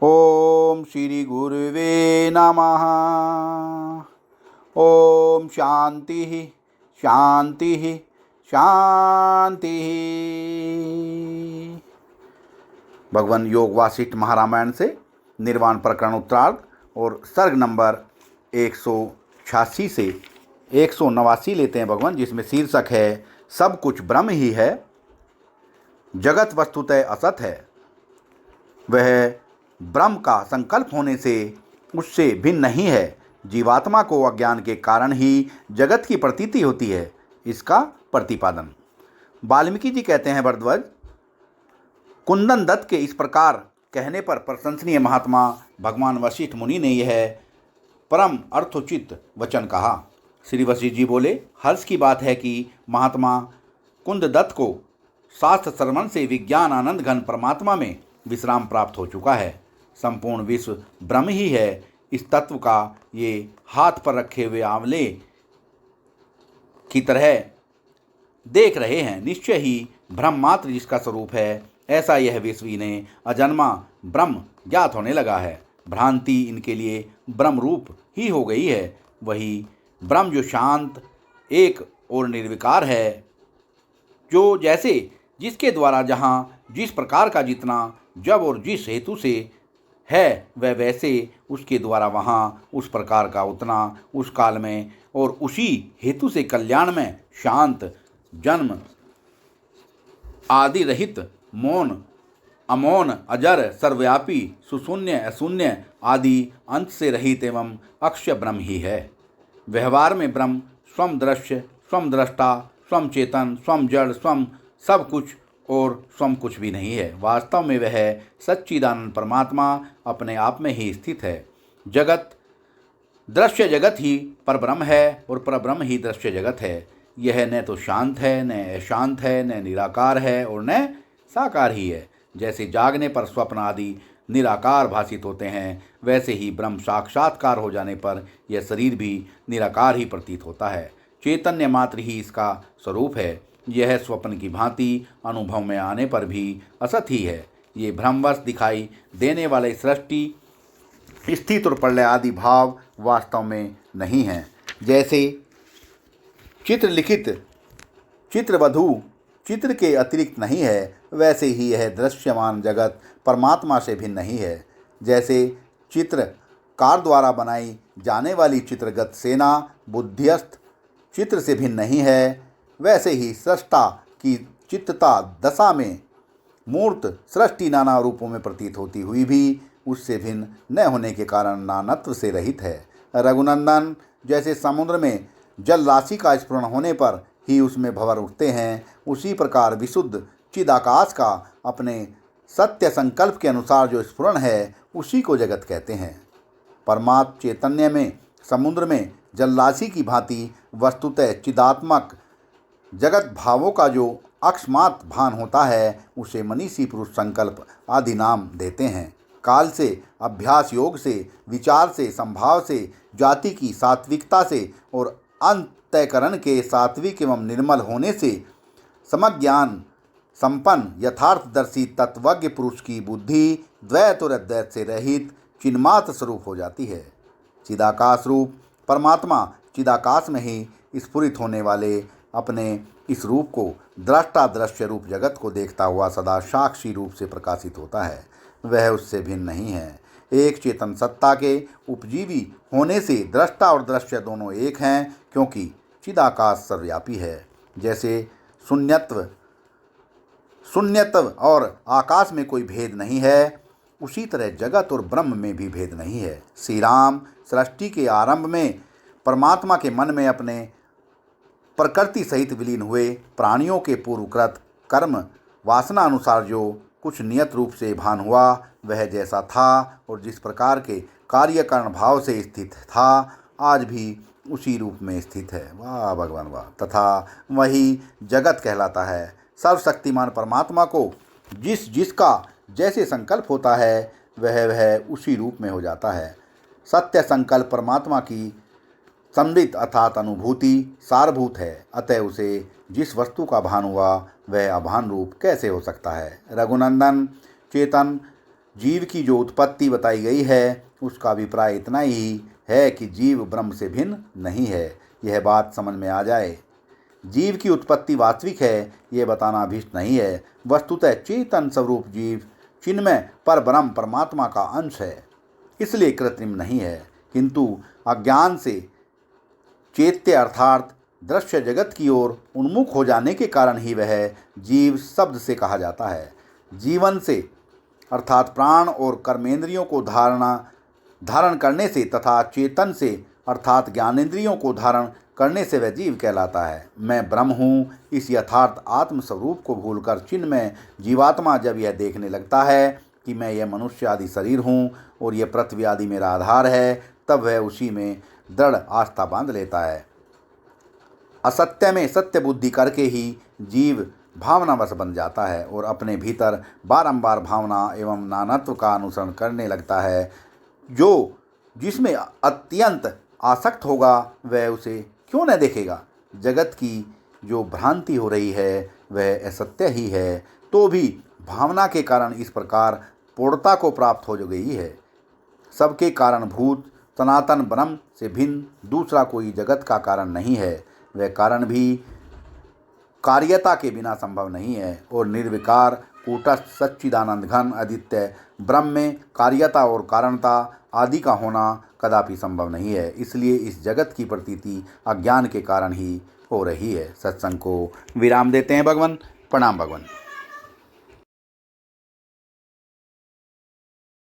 ओम श्री गुरुवे नमः। ओम शांति शांति शांति। भगवान योग वासिष्ठ महारामायण से निर्वाण प्रकरण उत्तरार्ध और सर्ग नंबर 186 से 189 लेते हैं भगवान, जिसमें शीर्षक है सब कुछ ब्रह्म ही है, जगत वस्तुतः असत है। वह ब्रह्म का संकल्प होने से उससे भिन्न नहीं है। जीवात्मा को अज्ञान के कारण ही जगत की प्रतीति होती है। इसका प्रतिपादन वाल्मीकि जी कहते हैं, भरद्वाज, कुंदन दत्त के इस प्रकार कहने पर प्रशंसनीय महात्मा भगवान वशिष्ठ मुनि ने यह परम अर्थोचित वचन कहा। श्री वशिष्ठ जी बोले, हर्ष की बात है कि महात्मा कुंददत्त को शास्त्र श्रवण से विज्ञान आनंद घन परमात्मा में विश्राम प्राप्त हो चुका है। संपूर्ण विश्व ब्रह्म ही है। इस तत्व का ये हाथ पर रखे हुए आंवले की तरह देख रहे हैं। निश्चय ही ब्रह्म मात्र जिसका स्वरूप है, ऐसा यह विश्व इन्हें अजन्मा ब्रह्म ज्ञात होने लगा है। भ्रांति इनके लिए ब्रह्म रूप ही हो गई है। वही ब्रह्म जो शांत एक और निर्विकार है, जो जैसे जिसके द्वारा जहाँ जिस प्रकार का जितना जब और जिस हेतु से है, वह वैसे उसके द्वारा वहाँ उस प्रकार का उतना उस काल में और उसी हेतु से कल्याण में शांत जन्म आदि रहित मौन अमौन अजर सर्वव्यापी सुशून्य अशून्य आदि अंत से रहित एवं अक्षय ब्रह्म ही है। व्यवहार में ब्रह्म स्वयं दृश्य, स्वयं दृष्टा, स्वयं चेतन, स्वयं जड़, स्वयं सब कुछ और स्वयं कुछ भी नहीं है। वास्तव में वह सच्चिदानंद परमात्मा अपने आप में ही स्थित है। जगत दृश्य जगत ही परब्रह्म है और परब्रह्म ही दृश्य जगत है। यह न तो शांत है, न अशांत है, न निराकार है और न साकार ही है। जैसे जागने पर स्वप्न आदि निराकार भाषित होते हैं, वैसे ही ब्रह्म साक्षात्कार हो जाने पर यह शरीर भी निराकार ही प्रतीत होता है। चैतन्य मात्र ही इसका स्वरूप है। यह स्वप्न की भांति अनुभव में आने पर भी असत ही है। ये भ्रमवश दिखाई देने वाले सृष्टि, स्थित और प्रलय आदि भाव वास्तव में नहीं हैं। जैसे चित्रलिखित चित्रवधू चित्र के अतिरिक्त नहीं है, वैसे ही यह दृश्यमान जगत परमात्मा से भिन्न नहीं है। जैसे चित्रकार द्वारा बनाई जाने वाली चित्रगत सेना बुद्धिस्थ चित्र से भिन्न नहीं है, वैसे ही सृष्टा की चित्तता दशा में मूर्त सृष्टि नाना रूपों में प्रतीत होती हुई भी उससे भिन्न न होने के कारण नानत्व से रहित है। रघुनंदन, जैसे समुद्र में जल राशि का स्फुरण होने पर ही उसमें भंवर उठते हैं, उसी प्रकार विशुद्ध चिदाकाश का अपने सत्य संकल्प के अनुसार जो स्फुरण है, उसी को जगत कहते हैं। परमात्म चैतन्य में समुद्र में जल राशि की भांति वस्तुतः चिदात्मक जगत भावों का जो अकस्मात भान होता है, उसे मनीषी पुरुष संकल्प आदि नाम देते हैं। काल से, अभ्यास योग से, विचार से, संभाव से, जाति की सात्विकता से और अंतःकरण के सात्विक एवं निर्मल होने से समज्ञान संपन्न यथार्थदर्शी तत्वज्ञ पुरुष की बुद्धि द्वैत और अद्वैत से रहित चिन्मात्र स्वरूप हो जाती है। चिदाकाश रूप परमात्मा चिदाकाश में ही स्फुरित होने वाले अपने इस रूप को दृष्टा दृश्य रूप जगत को देखता हुआ सदा साक्षी रूप से प्रकाशित होता है। वह उससे भिन्न नहीं है। एक चेतन सत्ता के उपजीवी होने से दृष्टा और दृश्य दोनों एक हैं, क्योंकि चिदाकाश सर्वव्यापी है। जैसे शून्यत्व और आकाश में कोई भेद नहीं है, उसी तरह जगत और ब्रह्म में भी भेद नहीं है। श्री राम सृष्टि के आरंभ में परमात्मा के मन में अपने प्रकृति सहित विलीन हुए। प्राणियों के पूर्वकृत कर्म वासना अनुसार जो कुछ नियत रूप से भान हुआ, वह जैसा था और जिस प्रकार के कार्य कारण भाव से स्थित था, आज भी उसी रूप में स्थित है। वाह भगवान वाह। तथा वही जगत कहलाता है। सर्वशक्तिमान परमात्मा को जिसका जैसे संकल्प होता है, वह उसी रूप में हो जाता है। सत्य संकल्प परमात्मा की संबित अर्थात अनुभूति सारभूत है, अतः उसे जिस वस्तु का भान हुआ वह अभान रूप कैसे हो सकता है। रघुनंदन, चेतन जीव की जो उत्पत्ति बताई गई है उसका अभिप्राय इतना ही है कि जीव ब्रह्म से भिन्न नहीं है। यह बात समझ में आ जाए। जीव की उत्पत्ति वास्तविक है ये बताना अभीष्ट नहीं है। वस्तुतः चेतन स्वरूप जीव चिन्मय पर ब्रह्म परमात्मा का अंश है, इसलिए कृत्रिम नहीं है। किंतु अज्ञान से चैत्य अर्थात दृश्य जगत की ओर उन्मुख हो जाने के कारण ही वह जीव शब्द से कहा जाता है। जीवन से अर्थात प्राण और कर्मेंद्रियों को धारण करने से तथा चेतन से अर्थात ज्ञानेंद्रियों को धारण करने से वह जीव कहलाता है। मैं ब्रह्म हूँ, इस यथार्थ आत्मस्वरूप को भूलकर चिन्मय जीवात्मा जब यह देखने लगता है कि मैं यह मनुष्य आदि शरीर हूँ और यह पृथ्वी आदि मेरा आधार है, तब वह उसी में दृढ़ आस्था बांध लेता है। असत्य में सत्य बुद्धि करके ही जीव भावनावश बन जाता है और अपने भीतर बारंबार भावना एवं नानत्व का अनुसरण करने लगता है। जिसमें अत्यंत आसक्त होगा वह उसे क्यों न देखेगा। जगत की जो भ्रांति हो रही है वह असत्य ही है, तो भी भावना के कारण इस प्रकार पूर्णता को प्राप्त हो गई है। सबके कारणभूत सनातन ब्रह्म से भिन्न दूसरा कोई जगत का कारण नहीं है। वह कारण भी कार्यता के बिना संभव नहीं है और निर्विकार कूटस्थ सच्चिदानंद घन आदित्य ब्रह्म में कार्यता और कारणता आदि का होना कदापि संभव नहीं है। इसलिए इस जगत की प्रतीति अज्ञान के कारण ही हो रही है। सत्संग को विराम देते हैं भगवान। प्रणाम भगवान।